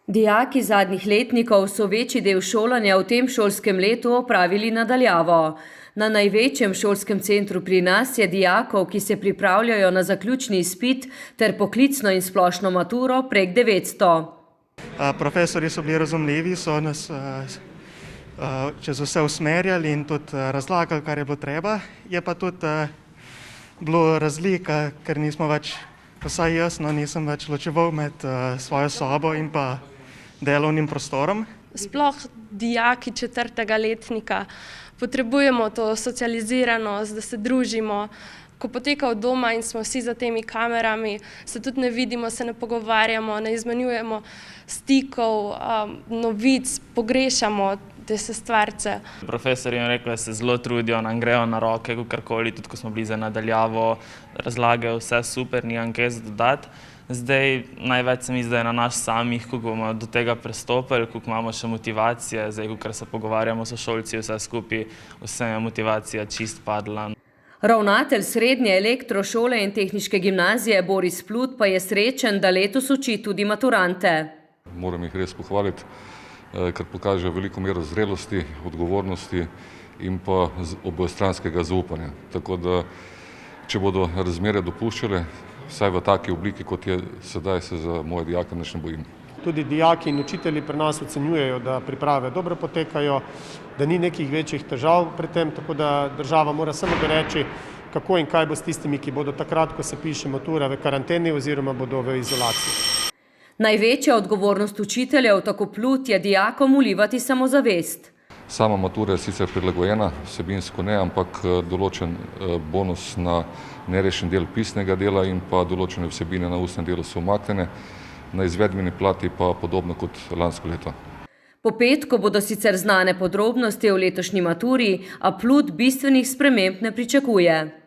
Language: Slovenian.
Dijaki zadnjih letnikov so večji del šolanja v tem šolskem letu opravili nadaljavo. Na največjem šolskem centru pri nas je dijakov, ki se pripravljajo na zaključni izpit ter poklicno in splošno maturo, prek 900. Profesorji so bili razumljivi, so nas čez vse usmerjali in tudi razlagali, kar je bilo treba. Je pa tudi bilo razlika, ker nismo več, vsaj jaz, nisem več ločeval med svojo sobo in pa delovnim prostorom. Sploh dijaki 4. letnika potrebujemo to socializiranost, da se družimo. Ko poteka od doma in smo vsi za temi kamerami, se tudi ne vidimo, se ne pogovarjamo, ne izmenjujemo stikov, novic, pogrešamo te stvarce. Profesor jim rekel, da se zelo trudijo, nam grejo na roke, kakorkoli, tudi ko smo bili za nadaljavo, razlagajo vse super, nimam kaj za dodati. Zdaj, največ se mi zdi na nas samih, ko bomo do tega prestopili, ko imamo še motivacije, zdaj, ko se pogovarjamo s sošolci, vse skupaj, vse je motivacija čist padla. Ravnatelj srednje elektrošole in tehniške gimnazije Boris Plut pa je srečen, da letos uči tudi maturante. Moram jih res pohvaliti, ker pokažejo veliko mero zrelosti, odgovornosti in pa obojestranskega zaupanja. Tako da, če bodo razmere dopuščale, vsaj v taki obliki, kot je sedaj, se za moje dijake nič ne bojim. Tudi dijaki in učitelji pri nas ocenjujejo, da priprave dobro potekajo, da ni nekih večjih težav pri tem, tako da država mora samo reči, kako in kaj bo s tistimi, ki bodo takrat, ko se piše matura, v karanteni oziroma bodo v izolaciji. Največja odgovornost učiteljev, tako Plut, je dijakom vlivati samozavest. Sama matura je sicer prilagojena, vsebinsko ne, ampak določen bonus na nerešen del pisnega dela in pa določene vsebine na ustnem delu so umaknjene, na izvedbeni plati pa podobno kot lansko leto. Po petku bodo sicer znane podrobnosti o letošnji maturi, a Plut bistvenih sprememb ne pričakuje.